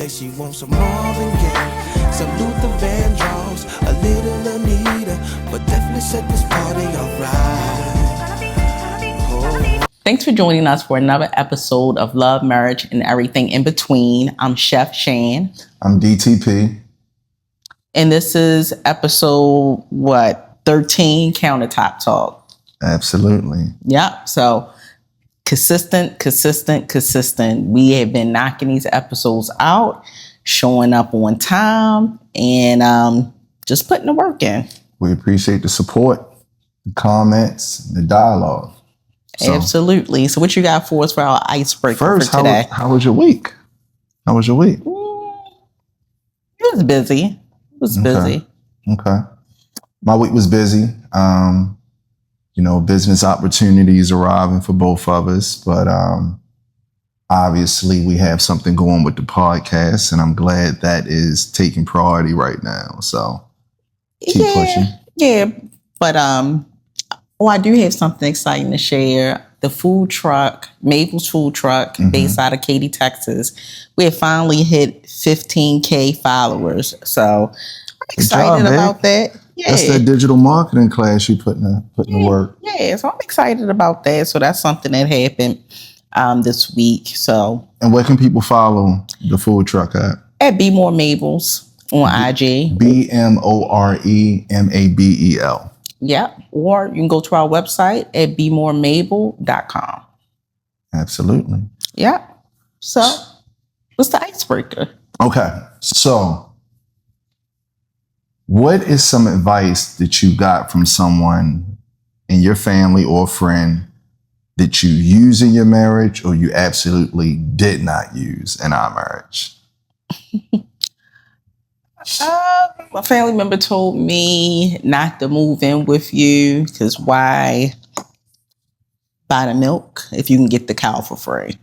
Say she wants some Marvin Gaye, some Luther Vandross, a little Anita, but definitely set this party alright. Oh. Thanks for joining us for another episode of Love, Marriage, and Everything in Between. I'm Chef Shan. I'm DTP. And this is episode, 13, CounterTop Talk. Absolutely. Yep. So consistent. We have been knocking these episodes out, showing up on time, and just putting the work in. We appreciate the support, the comments, the dialogue. So, absolutely. So what you got for us for our icebreaker for today? How was your week? How was your week? It was busy. Okay. My week was busy. Business opportunities arriving for both of us, but obviously we have something going with the podcast, and I'm glad that is taking priority right now. So keep pushing. Yeah, but I do have something exciting to share. The food truck, Mabel's food truck, based out of Katy, Texas, we have finally hit 15K followers. So I'm excited about that. Yeah. That's that digital marketing class you putting to work. Yeah, so I'm excited about that. So that's something that happened this week. So, and where can people follow the food truck at Be More Mabel's on IG. BMOREMABEL. Yep. Or you can go to our website at bemoremabel.com. Absolutely. Yep. So what's the icebreaker? Okay. So what is some advice that you got from someone in your family or friend that you use in your marriage or you absolutely did not use in our marriage? My family member told me not to move in with you because why buy the milk if you can get the cow for free?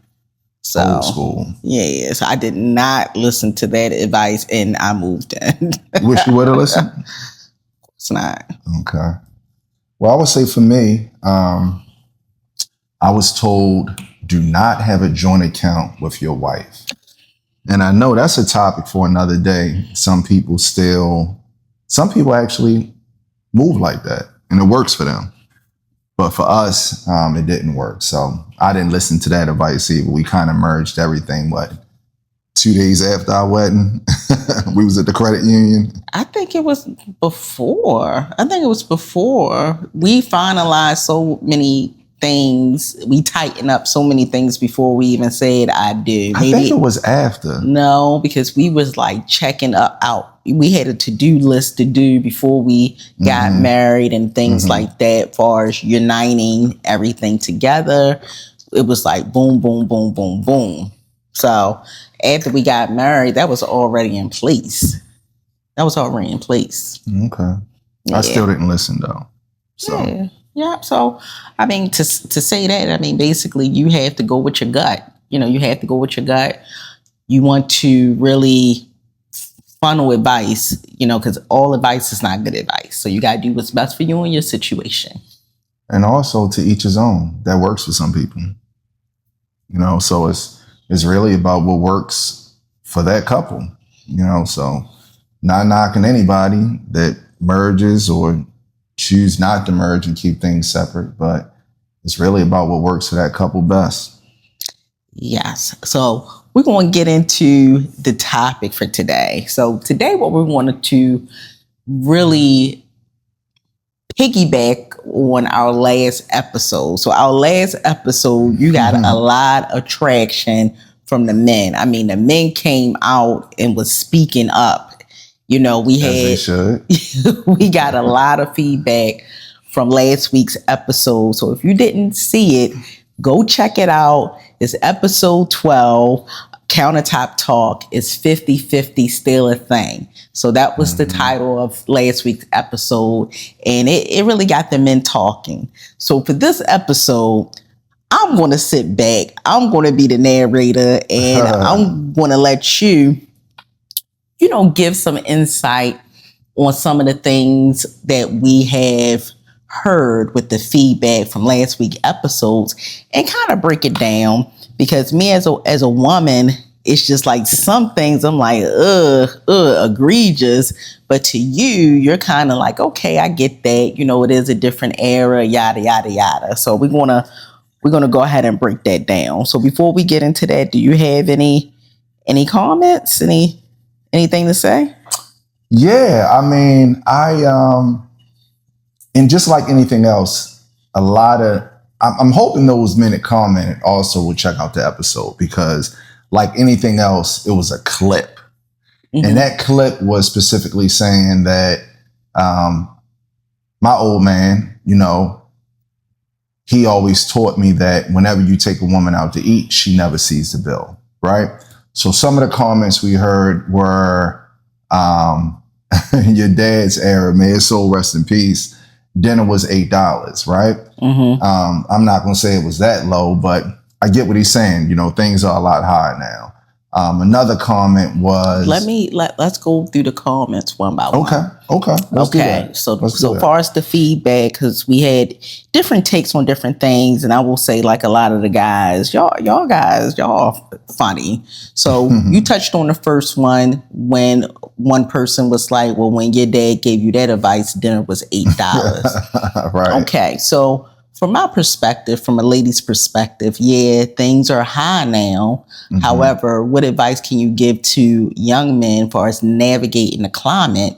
So, old school. Yeah, so I did not listen to that advice and I moved in. Wish you would have listened? Of course not. Okay. Well, I would say for me, I was told do not have a joint account with your wife. And I know that's a topic for another day. Some people actually move like that and it works for them. But for us, it didn't work. So I didn't listen to that advice either. We kind of merged everything, 2 days after our wedding, we was at the credit union. I think it was before. We finalized so many things. We tightened up so many things before we even said I do. I think it was after. No, because we was checking out. We had a to-do list to do before we got married and things like that, as far as uniting everything together. It was boom, boom, boom, boom, boom. So after we got married, that was already in place. Okay. Yeah. I still didn't listen though. So. Yeah. So, to say that, basically you have to go with your gut. You have to go with your gut. You want to really funnel advice, because all advice is not good advice. So you got to do what's best for you and your situation. And also to each his own. That works for some people. So it's really about what works for that couple. So not knocking anybody that merges or choose not to merge and keep things separate, but it's really about what works for that couple best. Yes. So we're going to get into the topic for today. So today what we wanted to really piggyback on our last episode. So our last episode, you got a lot of traction from the men. The men came out and was speaking up. We got a lot of feedback from last week's episode. So if you didn't see it, go check it out. It's episode 12, CounterTop Talk. Is 50-50 still a thing? So that was the title of last week's episode. And it really got the men talking. So for this episode, I'm going to sit back. I'm going to be the narrator and I'm going to let you give some insight on some of the things that we have heard with the feedback from last week's episodes and kind of break it down, because me as a woman, it's just like some things I'm like, egregious. But to you, you're kind of like, okay, I get that. You know, it is a different era, yada, yada, yada. So we're gonna go ahead and break that down. So before we get into that, do you have any comments? Anything to say? Yeah, I mean, and just like anything else, I'm hoping those men that commented also will check out the episode, because like anything else, it was a clip. Mm-hmm. And that clip was specifically saying that my old man, you know, he always taught me that whenever you take a woman out to eat, she never sees the bill, right? So some of the comments we heard were, your dad's era, may his soul rest in peace, dinner was $8, right? Mm-hmm. I'm not going to say it was that low, but I get what he's saying. You know, things are a lot higher now. Another comment was, let's go through the comments one by one. Okay. So far as the feedback, because we had different takes on different things, and I will say, like, a lot of the guys, y'all funny. So you touched on the first one when one person was like, well, when your dad gave you that advice, dinner was $8. Right. Okay, so from my perspective, from a lady's perspective, yeah, things are high now. Mm-hmm. However, what advice can you give to young men for us navigating the climate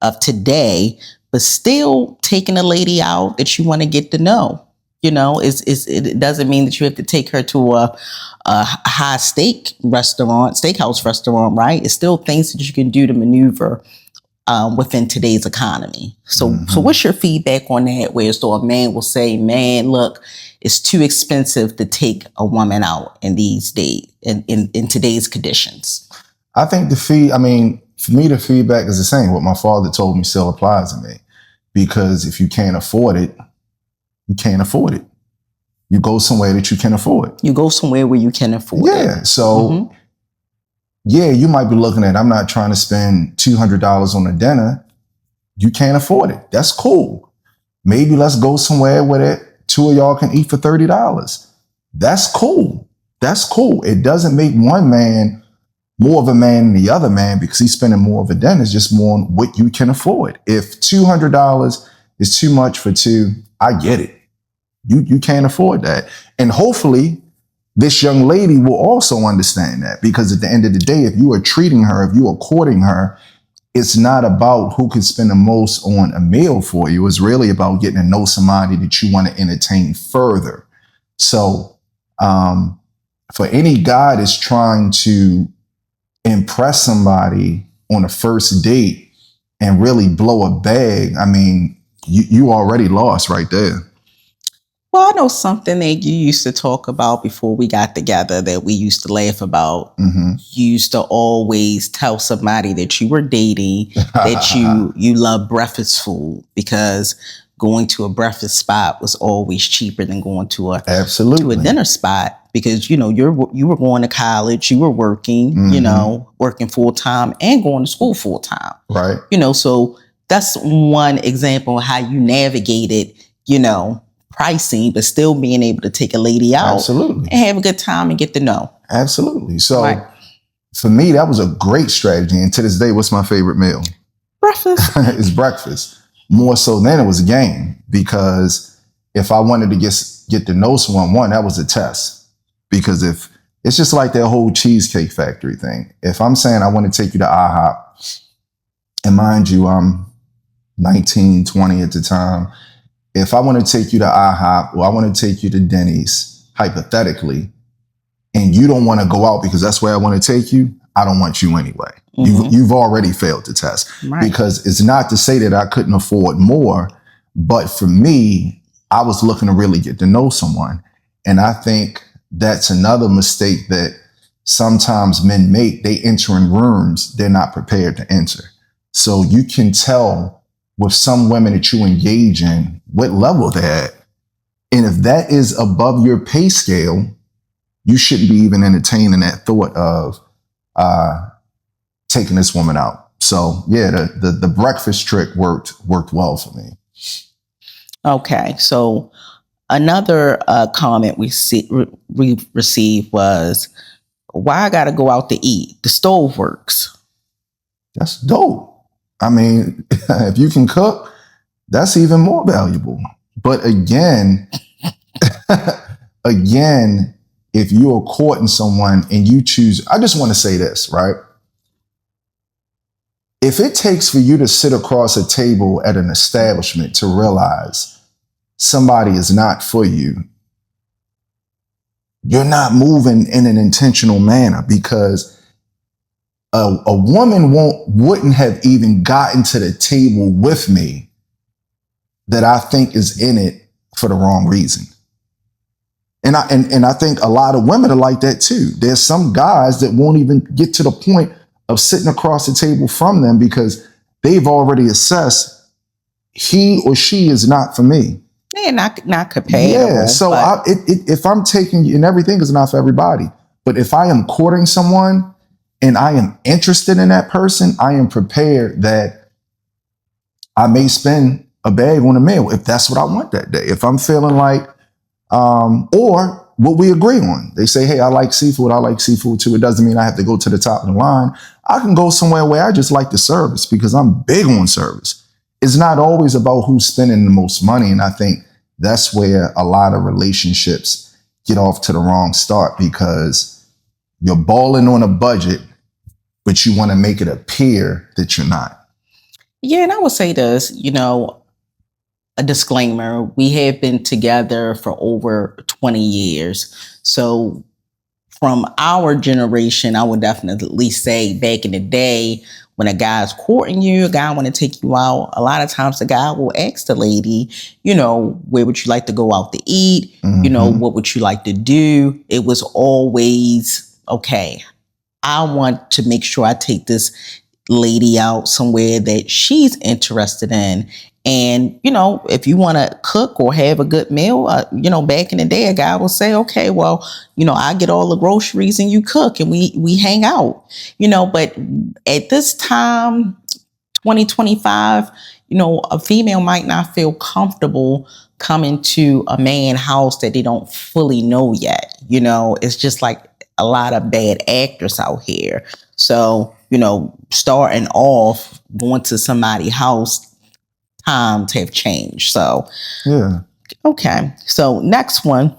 of today, but still taking a lady out that you want to get to know? You know, it doesn't mean that you have to take her to a high steakhouse restaurant, right? It's still things that you can do to maneuver within today's economy. So what's your feedback on that? Where so a man will say, man, look, it's too expensive to take a woman out in these days, in today's conditions. I think for me, the feedback is the same. What my father told me still applies to me, because if you can't afford it, you can't afford it. You go somewhere that you can afford. You go somewhere where you can afford it. Yeah. So yeah, you might be looking at, I'm not trying to spend $200 on a dinner. You can't afford it. That's cool. Maybe let's go somewhere where two of y'all can eat for $30. That's cool. It doesn't make one man more of a man than the other man because he's spending more of a dinner. It's just more on what you can afford. If $200 is too much for two, I get it. You can't afford that. And hopefully this young lady will also understand that, because at the end of the day, if you are treating her, if you are courting her, it's not about who can spend the most on a meal for you. It's really about getting to know somebody that you want to entertain further. So for any guy that's trying to impress somebody on a first date and really blow a bag, I mean, you already lost right there. Well, I know something that you used to talk about before we got together that we used to laugh about. Mm-hmm. You used to always tell somebody that you were dating that you love breakfast food, because going to a breakfast spot was always cheaper than going to a dinner spot, because, you know, you were going to college, you were working, working full time and going to school full time. Right. You know, so that's one example of how you navigated, pricing, but still being able to take a lady out and have a good time and get to know. Absolutely. So for me, that was a great strategy. And to this day, what's my favorite meal? Breakfast. It's breakfast. More so than it was a game, because if I wanted to get to know someone, that was a test. Because if it's just like that whole Cheesecake Factory thing. If I'm saying I want to take you to IHOP, and mind you, I'm 19, 20 at the time. If I want to take you to IHOP or I want to take you to Denny's, hypothetically, and you don't want to go out because that's where I want to take you, I don't want you anyway. Mm-hmm. You've already failed the test. Right. Because it's not to say that I couldn't afford more, but for me, I was looking to really get to know someone. And I think that's another mistake that sometimes men make. They enter in rooms they're not prepared to enter. So you can tell with some women that you engage in what level they're at. And if that is above your pay scale, you shouldn't be even entertaining that thought of taking this woman out. So yeah, the breakfast trick worked well for me. Okay, so another comment we received was, why I gotta go out to eat? The stove works. That's dope. I mean, if you can cook, that's even more valuable. But again, if you are courting someone and you choose, I just want to say this, right? If it takes for you to sit across a table at an establishment to realize somebody is not for you, you're not moving in an intentional manner, because a woman wouldn't have even gotten to the table with me that I think is in it for the wrong reason. And I think a lot of women are like that too. There's some guys that won't even get to the point of sitting across the table from them because they've already assessed he or she is not for me. Yeah, not compatible. Yeah, so if I'm taking you, and everything is not for everybody, but if I am courting someone and I am interested in that person, I am prepared that I may spend a bag on a meal if that's what I want that day. If I'm feeling like, or what we agree on. They say, hey, I like seafood too. It doesn't mean I have to go to the top of the line. I can go somewhere where I just like the service because I'm big on service. It's not always about who's spending the most money. And I think that's where a lot of relationships get off to the wrong start, because you're balling on a budget, but you want to make it appear that you're not. Yeah, and I would say this, a disclaimer, we have been together for over 20 years. So from our generation, I would definitely say back in the day, when a guy's courting you, a guy want to take you out, a lot of times the guy will ask the lady, where would you like to go out to eat? Mm-hmm. What would you like to do? It was always, okay, I want to make sure I take this lady out somewhere that she's interested in. And, if you want to cook or have a good meal, back in the day, a guy will say, okay, well, I get all the groceries and you cook and we hang out, but at this time, 2025, a female might not feel comfortable coming to a man's house that they don't fully know yet. It's just like a lot of bad actors out here. So, starting off going to somebody's house, times have changed. So, yeah. Okay. So next one,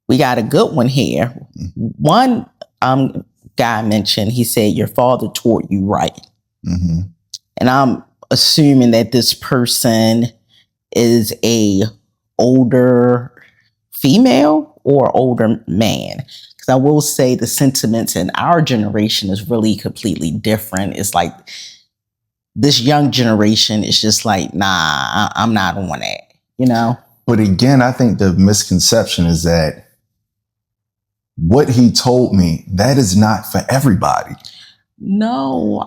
we got a good one here. One guy mentioned, he said, your father taught you right. Mm-hmm. And I'm assuming that this person is a older female or older man. Because I will say the sentiments in our generation is really completely different. It's like this young generation is just like, nah, I'm not on that, But again, I think the misconception is that what he told me, that is not for everybody. No,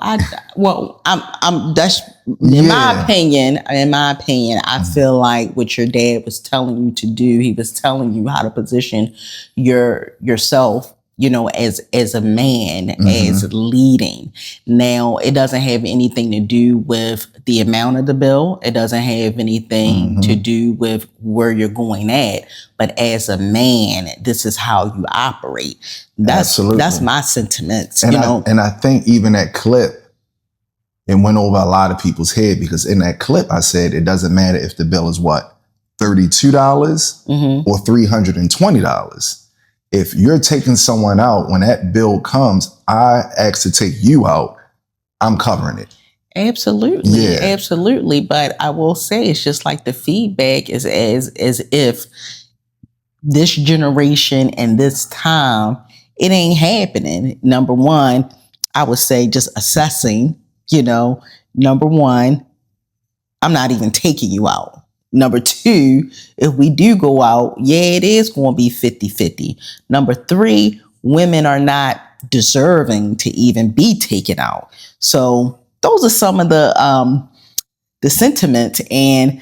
that's in my opinion, I feel like what your dad was telling you to do, he was telling you how to position yourself, as a man, as leading. Now, it doesn't have anything to do with the amount of the bill. It doesn't have anything to do with where you're going at. But as a man, this is how you operate. That's my sentiments. And I think even that clip, it went over a lot of people's head, because in that clip I said it doesn't matter if the bill is what, $32 or $320. If you're taking someone out, when that bill comes, I ask to take you out, I'm covering it. Absolutely. Yeah. Absolutely. But I will say it's just like the feedback is as if this generation and this time, it ain't happening. Number one, I would say just assessing, number one, I'm not even taking you out. Number two, if we do go out, it is going to be 50-50. Number three, women are not deserving to even be taken out. So those are some of the sentiments. And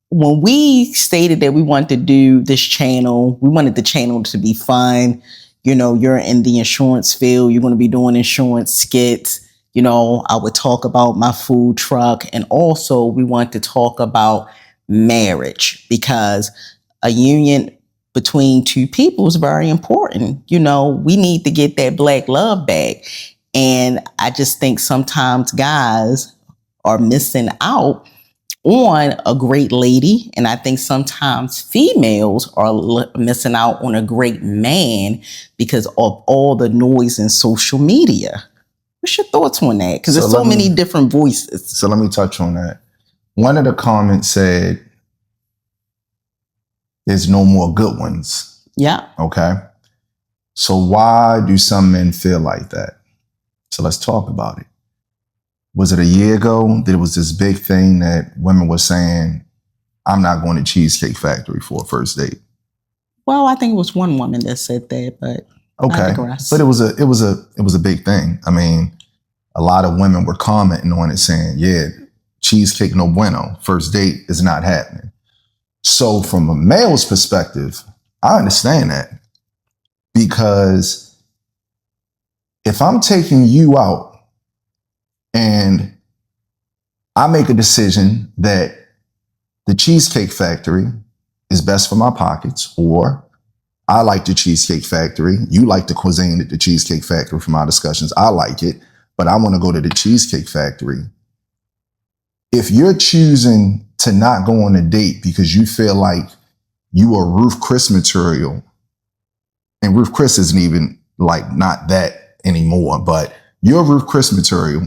when we stated that we wanted to do this channel, we wanted the channel to be fun. You're in the insurance field, you're going to be doing insurance skits. I would talk about my food truck. And also we want to talk about marriage, because a union between two people is very important. You know, we need to get that black love back. And I just think sometimes guys are missing out on a great lady. And I think sometimes females are missing out on a great man because of all the noise in social media. What's your thoughts on that? Because there's so many different voices. So let me touch on that. One of the comments said, there's no more good ones. Yeah. Okay. So why do some men feel like that? So let's talk about it. Was it a year ago? There was this big thing that women were saying, I'm not going to Cheesecake Factory for a first date. Well, I think it was one woman that said that, but okay. But it was a big thing. I mean, a lot of women were commenting on it saying, yeah, cheesecake no bueno. First date is not happening. So from a male's perspective, I understand that, because if I'm taking you out and I make a decision that the Cheesecake Factory is best for my pockets, or I like the Cheesecake Factory, you like the cuisine at the Cheesecake Factory from our discussions, I like it, but I want to go to the Cheesecake Factory. If you're choosing to not go on a date because you feel like you are Ruth Chris material, and Ruth Chris isn't even like not that anymore, but you're Ruth Chris material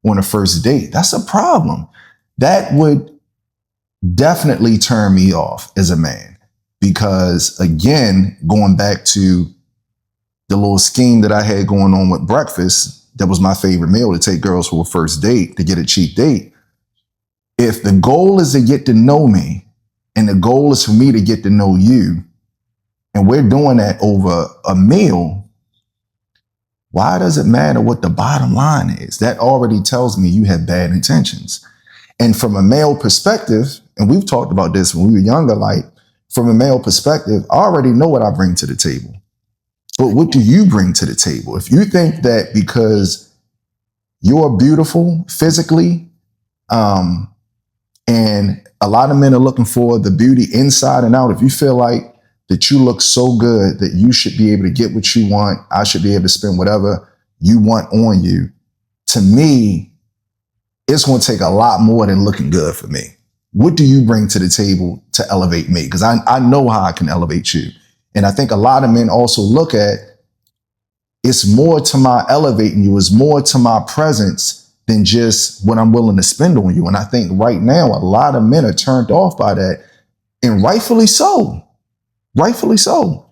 on a first date, that's a problem. That would definitely turn me off as a man, because again, going back to the little scheme that I had going on with breakfast, that was my favorite meal to take girls for a first date, to get a cheap date. If the goal is to get to know me and the goal is for me to get to know you, and we're doing that over a meal, why does it matter what the bottom line is? That already tells me you have bad intentions. And from a male perspective, and we've talked about this when we were younger, like from a male perspective, I already know what I bring to the table. But what do you bring to the table? If you think that because you're beautiful physically, and a lot of men are looking for the beauty inside and out, if you feel like that you look so good that you should be able to get what you want, I should be able to spend whatever you want on you, to me, it's going to take a lot more than looking good for me. What do you bring to the table to elevate me? Because I know how I can elevate you. And I think a lot of men also look at, it's more to my elevating you, it's more to my presence than just what I'm willing to spend on you. And I think right now, a lot of men are turned off by that, and rightfully so. Rightfully so.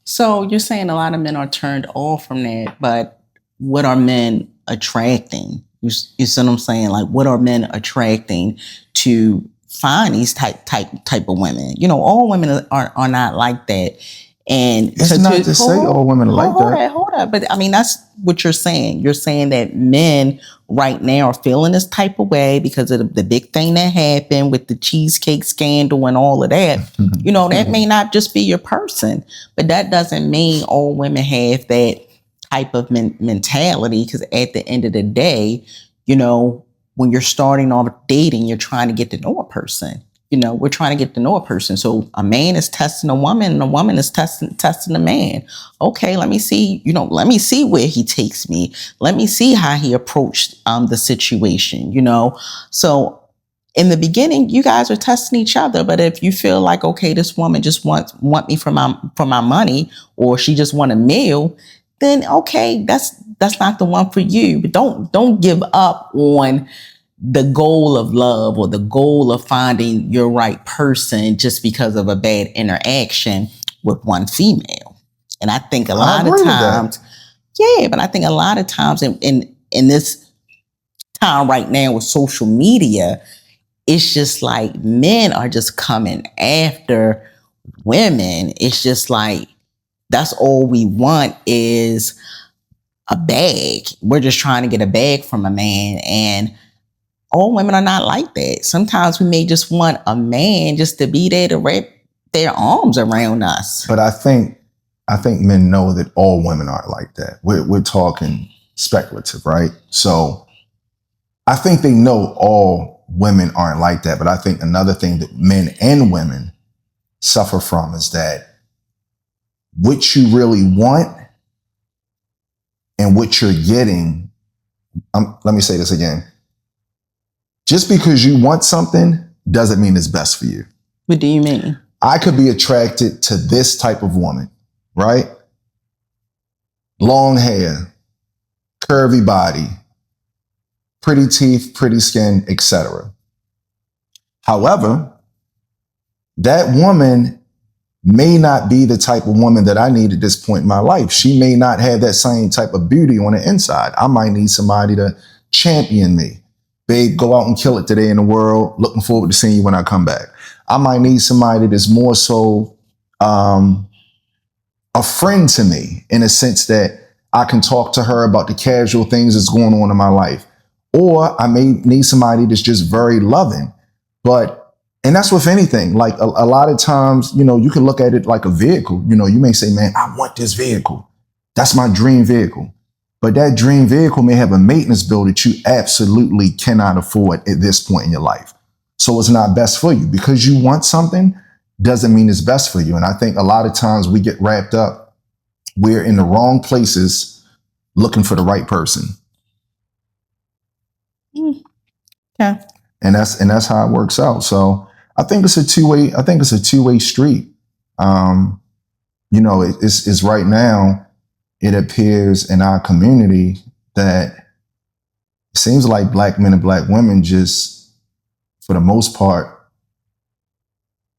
So you're saying a lot of men are turned off from that, but what are men attracting? You see what I'm saying? Like, what are men attracting to find these type of women? You know, all women are not like that. And it's not to say all women are like that. Hold up. But I mean, that's what you're saying. You're saying that men right now are feeling this type of way because of the big thing that happened with the cheesecake scandal and all of that. You know, that may not just be your person, but that doesn't mean all women have that type of mentality, because at the end of the day, you know, when you're starting off dating, you're trying to get to know a person. You know, we're trying to get to know a person. So a man is testing a woman and a woman is testing a man. Okay, let me see, let me see where he takes me. Let me see how he approached the situation, So in the beginning, you guys are testing each other. But if you feel like, okay, this woman just want me for my money, or she just want a meal, then okay, that's not the one for you. But don't give up on the goal of love or the goal of finding your right person just because of a bad interaction with one female. And I think a lot of times, but I think a lot of times in this time right now with social media, it's just like men are just coming after women. It's just like, that's all we want is a bag. We're just trying to get a bag from a man, and all women are not like that. Sometimes we may just want a man just to be there to wrap their arms around us. But I think men know that all women aren't like that. We're talking speculative, right? So I think they know all women aren't like that. But I think another thing that men and women suffer from is that what you really want and what you're getting, let me say this again. Just because you want something doesn't mean it's best for you. What do you mean? I could be attracted to this type of woman, right? Long hair, curvy body, pretty teeth, pretty skin, etc. However, that woman may not be the type of woman that I need at this point in my life. She may not have that same type of beauty on the inside. I might need somebody to champion me. Babe, go out and kill it today in the world. Looking forward to seeing you when I come back. I might need somebody that's more so a friend to me, in a sense that I can talk to her about the casual things that's going on in my life. Or I may need somebody that's just very loving. And that's with anything. Like a lot of times, you can look at it like a vehicle. You may say, man, I want this vehicle. That's my dream vehicle. But that dream vehicle may have a maintenance bill that you absolutely cannot afford at this point in your life. So it's not best for you. Because you want something doesn't mean it's best for you. And I think a lot of times we get wrapped up. We're in the wrong places looking for the right person. Yeah. And that's how it works out. So I think it's a two-way street. It's right now, it appears in our community that it seems like black men and black women just, for the most part,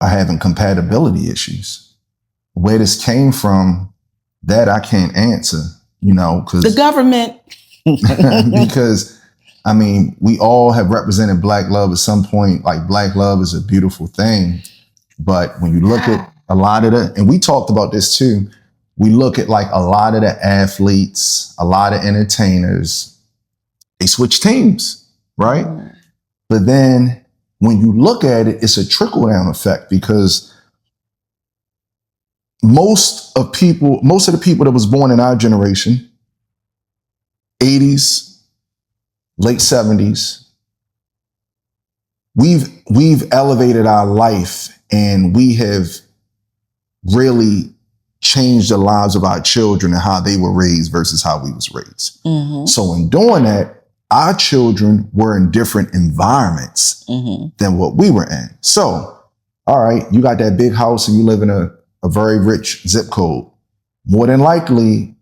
are having compatibility issues. Where this came from, that I can't answer, because the government. because we all have represented black love at some point. Like, black love is a beautiful thing. But when you look at a lot of and we talked about this too, we look at like a lot of the athletes, a lot of entertainers, they switch teams, right? But then when you look at it, it's a trickle down effect, because most of the people that was born in our generation, 80s, late 70s, we've elevated our life, and we have really changed the lives of our children and how they were raised versus how we was raised. Mm-hmm. So in doing that, our children were in different environments than what we were in. So, all right, you got that big house and you live in a very rich zip code. More than likely,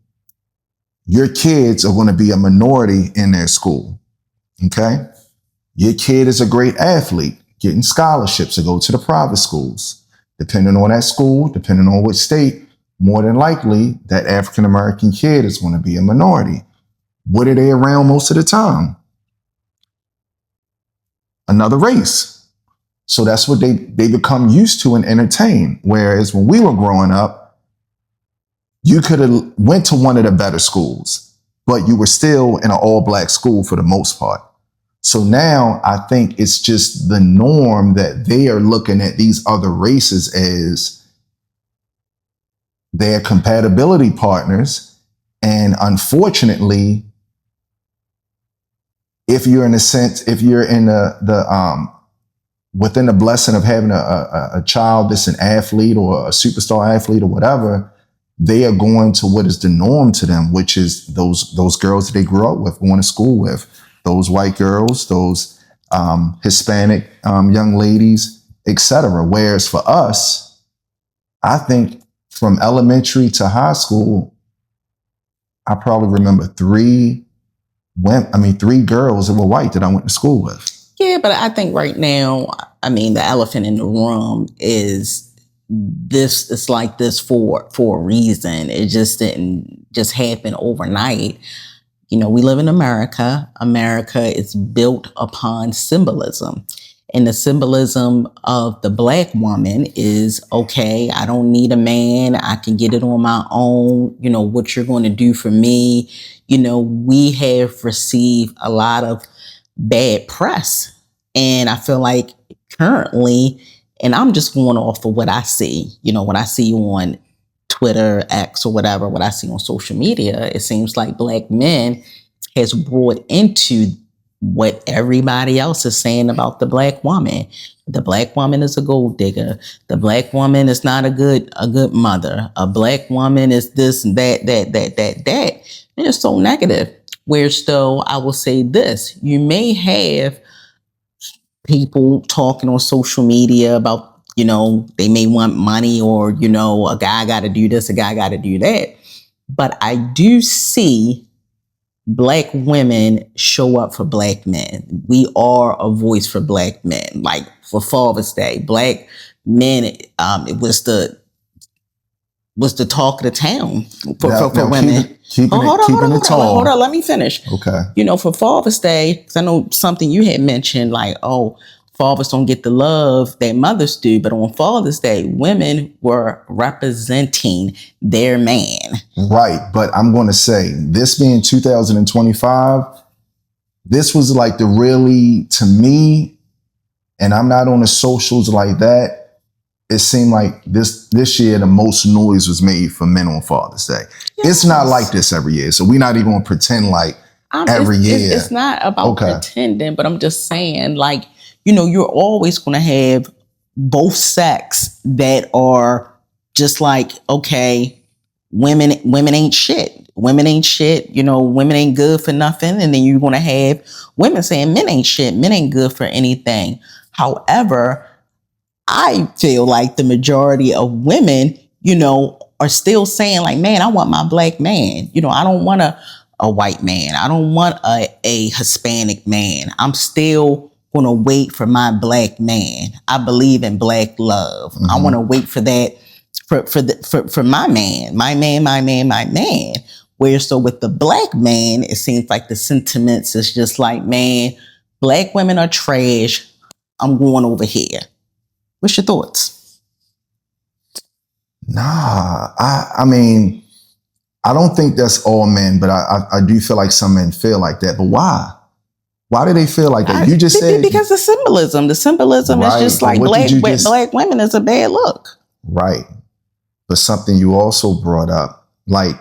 your kids are going to be a minority in their school. Okay? Your kid is a great athlete, getting scholarships to go to the private schools. Depending on that school, depending on which state, more than likely that African-American kid is going to be a minority. What are they around most of the time? Another race. So that's what they become used to and entertain. Whereas when we were growing up, you could have went to one of the better schools, but you were still in an all-black school for the most part. So now I think it's just the norm that they are looking at these other races as their compatibility partners. And unfortunately, if you're in the within the blessing of having a child that's an athlete or a superstar athlete or whatever, they are going to what is the norm to them, which is those girls that they grew up with, going to school with, those white girls, those Hispanic young ladies, etc. Whereas for us, I think from elementary to high school, I probably remember three girls that were white that I went to school with. Yeah, but I think right now, the elephant in the room is this. It's like this for a reason. It just didn't just happen overnight. We live in America. America is built upon symbolism. And the symbolism of the black woman is, okay, I don't need a man. I can get it on my own. What you're going to do for me. We have received a lot of bad press. And I feel like currently, and I'm just going off of what I see, what I see on Twitter, X, or whatever, what I see on social media, it seems like black men has brought into what everybody else is saying about the black woman. The black woman is a gold digger. The black woman is not a good mother. A black woman is this and that. And it's so negative. Whereas though I will say this, you may have people talking on social media about, they may want money or, a guy got to do this, a guy got to do that. But I do see black women show up for black men. We are a voice for black men. Like for Father's Day, black men, it was the talk of the town for women. Keeping it tall. Hold on, let me finish. Okay. For Father's Day, because I know something you had mentioned, like, fathers don't get the love that mothers do, but on Father's Day, women were representing their man. Right, but I'm going to say, this being 2025, this was like to me, and I'm not on the socials like that, it seemed like this year the most noise was made for men on Father's Day. Yes. It's not like this every year, so we're not even going to pretend like every year. It's not about pretending, but I'm just saying, like, you're always going to have both sex that are just like, okay, women ain't shit. Women ain't shit. Women ain't good for nothing. And then you're going to have women saying men ain't shit. Men ain't good for anything. However, I feel like the majority of women, are still saying like, man, I want my black man. I don't want a white man. I don't want a Hispanic man. I'm still going to wait for my black man. I believe in black love. Mm-hmm. I want to wait for that for my man. Where so with the black man, it seems like the sentiments is just like, man, black women are trash. I'm going over here. What's your thoughts? Nah, I mean, I don't think that's all men, but I do feel like some men feel like that. But why? Why do they feel like that? You just said because the symbolism. The symbolism is just like black women is a bad look. Right. But something you also brought up, like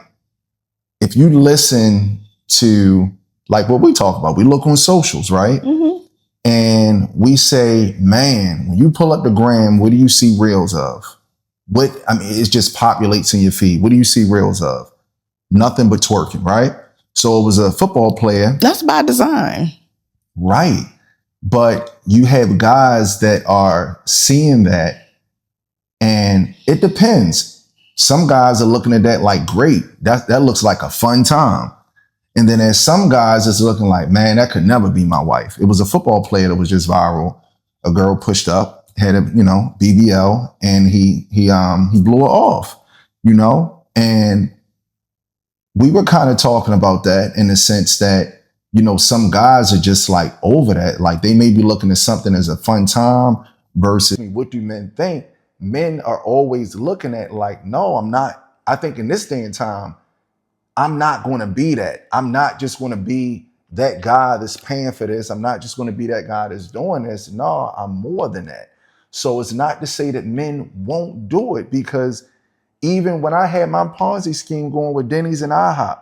if you listen to like what we talk about, we look on socials, right? Mm-hmm. And we say, man, when you pull up the gram, what do you see reels of? It just populates in your feed. What do you see reels of? Nothing but twerking, right? So it was a football player. That's by design. Right. But you have guys that are seeing that, and it depends. Some guys are looking at that like, great, that looks like a fun time. And then there's some guys that's looking like, man, that could never be my wife. It was a football player that was just viral. A girl pushed up, had a, BBL, and he blew her off, and we were kind of talking about that in the sense that, some guys are just like over that. Like they may be looking at something as a fun time versus what do men think? Men are always looking at like, no, I'm not. I think in this day and time, I'm not going to be that. I'm not just going to be that guy that's paying for this. I'm not just going to be that guy that's doing this. No, I'm more than that. So it's not to say that men won't do it, because even when I had my Ponzi scheme going with Denny's and IHOP,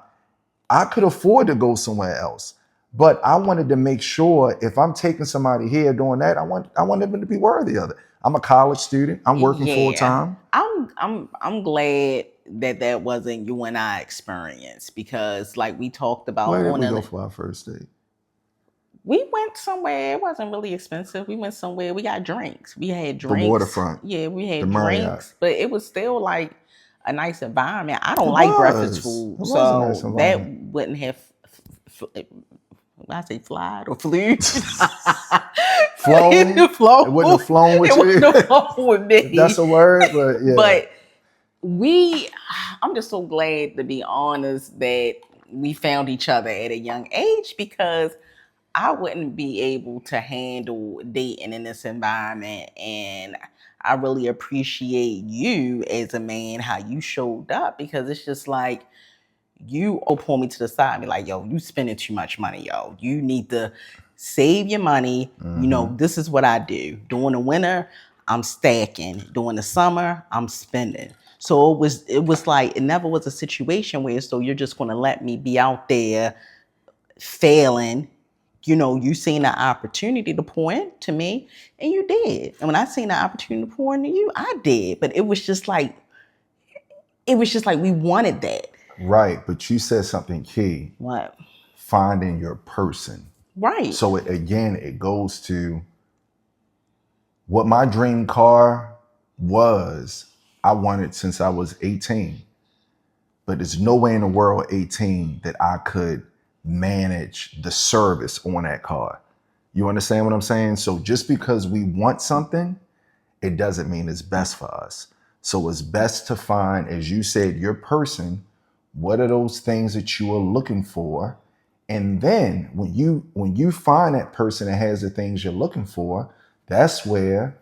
I could afford to go somewhere else. But I wanted to make sure if I'm taking somebody here doing that, I want them to be worthy of it. I'm a college student. I'm working full time. I'm glad that wasn't you and I experience, because like we talked about. Where did we go for our first date? We went somewhere. It wasn't really expensive. We went somewhere. We got drinks. We had drinks. The waterfront. Yeah, we had drinks, but it was still like a nice environment. I don't like breakfast food, so that wouldn't have. I say flied or flew. Flown. It wouldn't have flown with you. It wouldn't have flown with me. That's a word, but yeah. But I'm just so glad, to be honest, that we found each other at a young age, because I wouldn't be able to handle dating in this environment. And I really appreciate you as a man, how you showed up, because it's just like, you pull me to the side and be like, yo, you spending too much money, yo. You need to save your money. Mm-hmm. This is what I do. During the winter, I'm stacking. During the summer, I'm spending. So it was like, it never was a situation where, so you're just going to let me be out there failing, you seen an opportunity to pour into me, and you did. And when I seen an opportunity to pour into you, I did. But it was just like we wanted that. Right, but you said something key. What? Finding your person. Right. So it goes to what my dream car was. I wanted since I was 18. But there's no way in the world 18 that I could manage the service on that car. You understand what I'm saying? So just because we want something, it doesn't mean it's best for us. So it's best to find, as you said, your person. What are those things that you are looking for? And then when you find that person that has the things you're looking for, that's where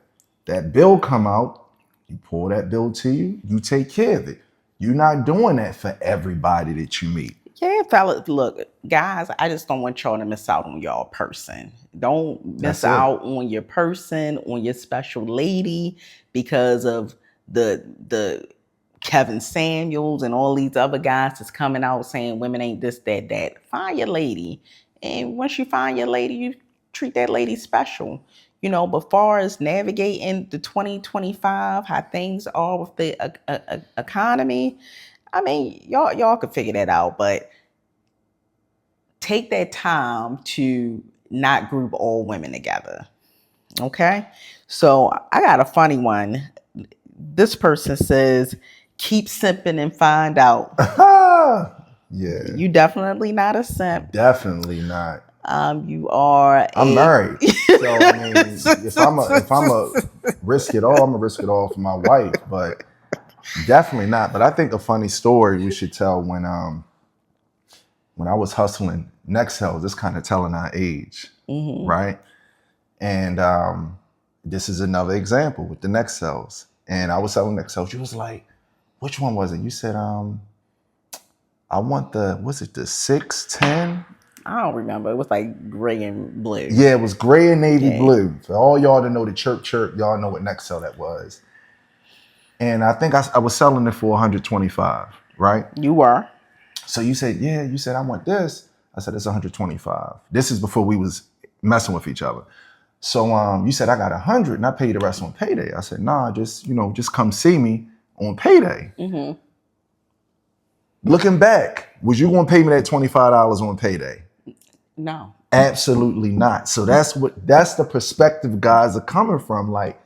that bill come out. You pull that bill to you, you take care of it. You're not doing that for everybody that you meet. Yeah, fellas, look, guys, I just don't want y'all to miss out on y'all person. Don't miss out on your person, on your special lady, because of the Kevin Samuels and all these other guys that's coming out saying women ain't this, that. Find your lady. And once you find your lady, you treat that lady special. But far as navigating the 2025, how things are with the economy, I mean, y'all could figure that out, but take that time to not group all women together. Okay? So I got a funny one. This person says, keep simping and find out. Yeah. You definitely not a simp. Definitely not. You are. I'm married, so I mean, if I'm a risk it all, I'm gonna risk it all for my wife. But definitely not. But I think a funny story we should tell when I was hustling Nexels. This kind of telling our age, right? And this is another example with the Nexels. And I was selling Nexels. You was like, which one was it? You said, I want the 610? I don't remember. It was like gray and blue. Yeah, it was gray and navy blue. For all y'all that know the chirp, y'all know what Nexel that was. And I think I was selling it for 125, right? You were. So you said, I want this. I said, it's 125. This is before we was messing with each other. So you said, I got 100 and I paid the rest on payday. I said, nah, just come see me on payday. Mm-hmm. Looking back, was you going to pay me that $25 on payday? No. Absolutely not. So that's the perspective guys are coming from. Like,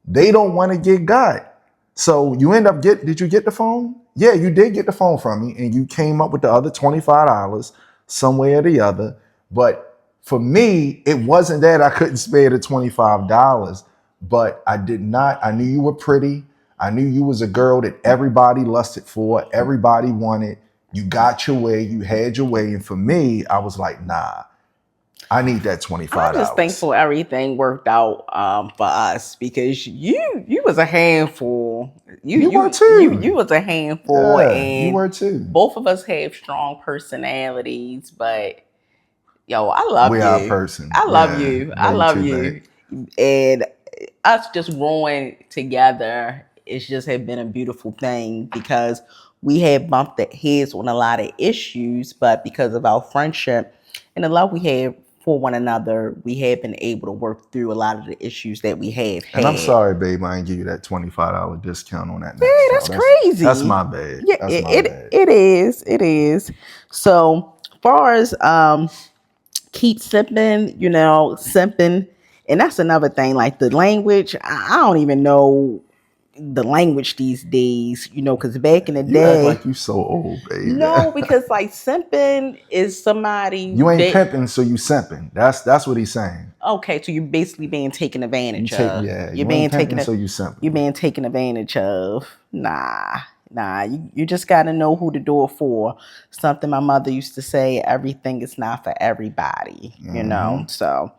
they don't want to get got. So you end up did you get the phone? Yeah, you did get the phone from me and you came up with the other $25 some way or the other. But for me, it wasn't that I couldn't spare the $25, but I knew you were pretty. I knew you was a girl that everybody lusted for, everybody wanted. You got your way, you had your way. And for me, I was like, nah, I need that $25. I'm just thankful everything worked out for us, because you was a handful. You were too. You was a handful, yeah, and you were too. Both of us have strong personalities, but yo, I love you. We are a person. I love you. I love you. And us just growing together, it's just had been a beautiful thing, because we had bumped heads on a lot of issues, but because of our friendship and the love we have for one another, we have been able to work through a lot of the issues that we have had. And I'm sorry, babe, I didn't give you that $25 discount on that. Yeah, that's crazy. That's my bad. Yeah, that's my bad. It is. So far as keep simping, simping, and that's another thing. Like the language, I don't even know the language these days, because back in the day, you act like you so old, baby. No, because like simping is somebody you ain't pimping, so you simping. That's what he's saying. Okay, so you're basically being taken advantage of. Yeah, you're being taken. So you simping. You're being taken advantage of. Nah. You just got to know who to do it for. Something my mother used to say: everything is not for everybody. So.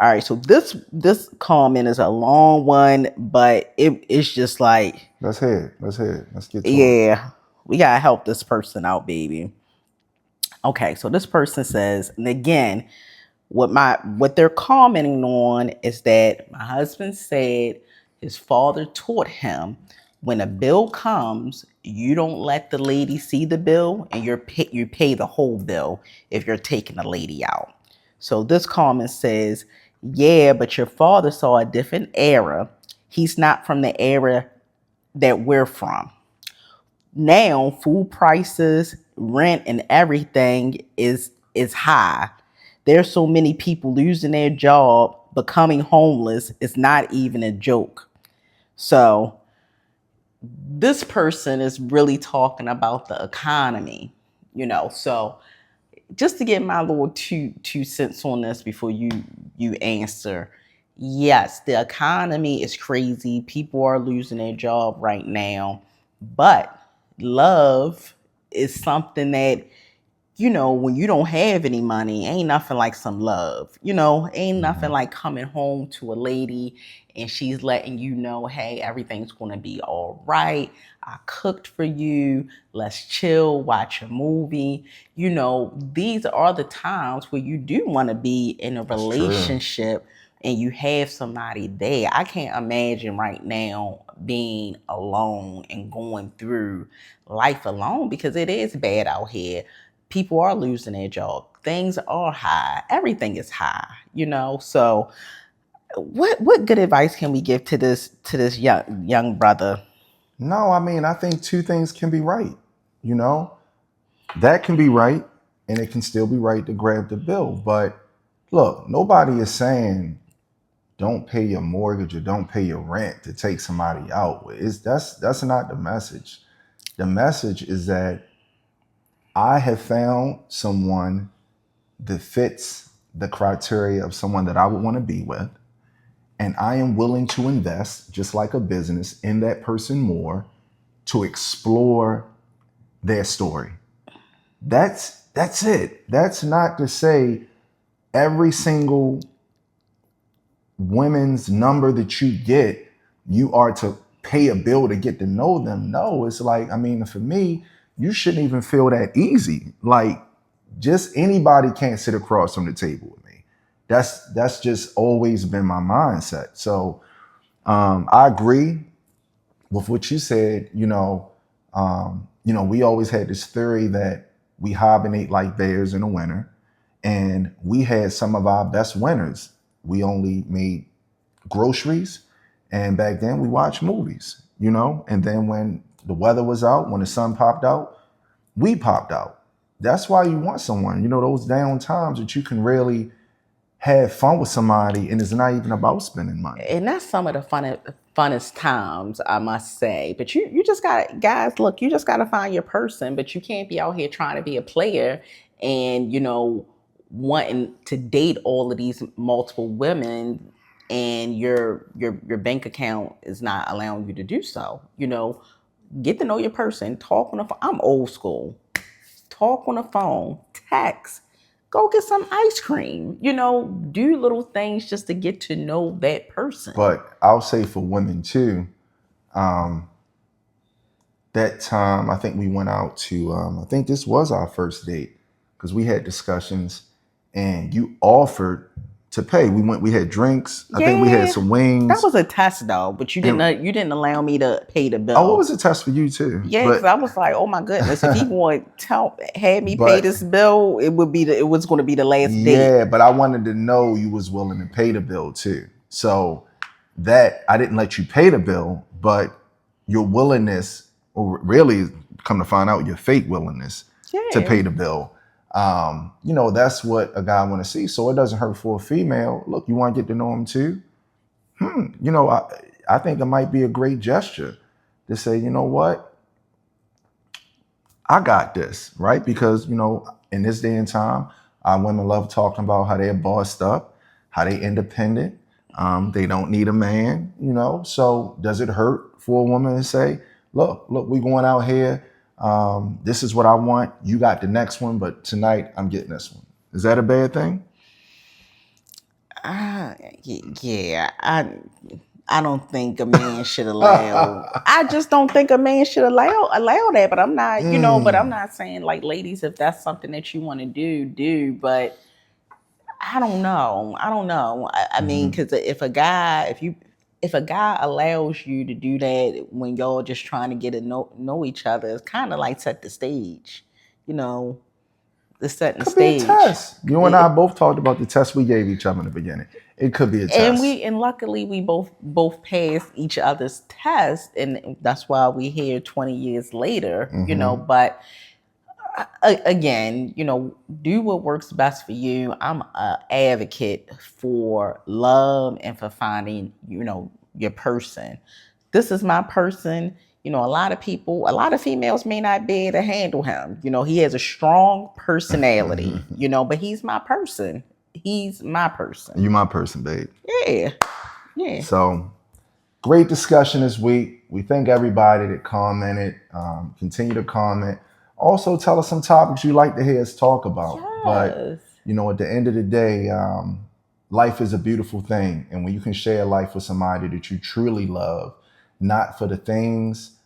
All right, so this comment is a long one, but it's just like, let's hear it. Let's get to it. Yeah, we gotta help this person out, baby. Okay, so this person says, and again, what they're commenting on is that my husband said his father taught him, when a bill comes, you don't let the lady see the bill, and you pay the whole bill if you're taking the lady out. So this comment says, yeah, but your father saw a different era. He's not from the era that we're from. Now food prices, rent, and everything is high. There's so many people losing their job, becoming homeless. It's not even a joke. So this person is really talking about the economy, So just to get my little two cents on this before you answer. Yes, the economy is crazy. People are losing their job right now, but love is something that when you don't have any money, ain't nothing like some love. Ain't nothing like coming home to a lady and she's letting you know, hey, everything's going to be all right. I cooked for you. Let's chill, watch a movie. These are the times where you do want to be in a relationship and you have somebody there. I can't imagine right now being alone and going through life alone because it is bad out here. People are losing their job. Things are high. Everything is high. So what good advice can we give to this young brother? No, I mean, I think two things can be right. You know, that can be right, and it can still be right to grab the bill. But look, nobody is saying don't pay your mortgage or don't pay your rent to take somebody out. That's not the message. The message is that I have found someone that fits the criteria of someone that I would want to be with. And I am willing to invest, just like a business, in that person more to explore their story. That's it. That's not to say every single women's number that you get, you are to pay a bill to get to know them. No, it's like, I mean, for me, you shouldn't even feel that easy. Like, just anybody can't sit across from the table with me. That's just always been my mindset. So I agree with what you said. We always had this theory that we hibernate like bears in the winter, and we had some of our best winters. We only made groceries, and back then we watched movies. And then when the weather was out, when the sun popped out, we popped out. That's why you want someone, those down times that you can really have fun with somebody, and it's not even about spending money. And that's some of the funnest times, I must say. But you just got, guys, look, you just got to find your person, but you can't be out here trying to be a player and, wanting to date all of these multiple women, and your bank account is not allowing you to do so. Get to know your person, talk on the phone. I'm old school. Talk on the phone, text, go get some ice cream, do little things just to get to know that person. But I'll say for women too, that time I think we went out to, I think this was our first date because we had discussions and you offered to pay. We had drinks. I think we had some wings. That was a test though, but you didn't allow me to pay the bill. Oh, it was a test for you too. Yeah, because I was like, oh my goodness, if he had me pay this bill, it was going to be the last date. Yeah, but I wanted to know you was willing to pay the bill too. So that I didn't let you pay the bill, but your willingness, or really come to find out your fake willingness to pay the bill. That's what a guy want to see. So it doesn't hurt for a female. Look, you want to get to know him too? I think it might be a great gesture to say, you know what? I got this, right? Because, in this day and time, women love talking about how they're bossed up, how they independent. They don't need a man, So does it hurt for a woman to say, look, we going out here. This is what I want. You got the next one, but tonight I'm getting this one. Is that a bad thing? Yeah, I don't think a man should allow. I just don't think a man should allow that. But I'm not, But I'm not saying, like, ladies, if that's something that you want to do. But I don't know. I mean, because if a guy allows you to do that when y'all just trying to get to know each other, it's kind of like set the stage, it's setting the Could be a stage. test. You and I both talked about the test we gave each other in the beginning. It could be a test. And luckily we both passed each other's test, and that's why we're here 20 years later, you know. But again, you know, do what works best for you. I'm an advocate for love and for finding, you know, your person. This is my person. You know, a lot of females may not be able to handle him. You know, he has a strong personality, you know, but he's my person. He's my person. You my person, babe. Yeah. Yeah. So, great discussion this week. We thank everybody that commented. Continue to comment. Also, tell us some topics you'd like to hear us talk about. Yes. But, you know, at the end of the day, life is a beautiful thing. And when you can share life with somebody that you truly love, not for the things,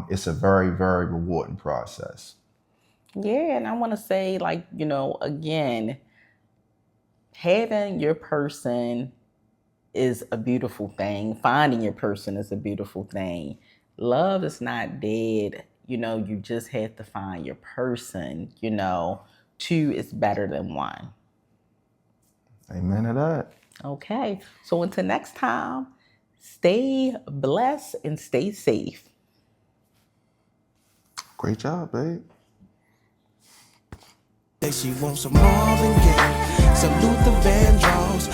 it's a very, very rewarding process. Yeah, and I want to say, like, you know, again, having your person is a beautiful thing. Finding your person is a beautiful thing. Love is not dead. You know, you just have to find your person. You know, two is better than one. Amen to that. Okay, so until next time, stay blessed and stay safe. Great job, babe. She wants some Marvin Gaye, some Luther Vandross.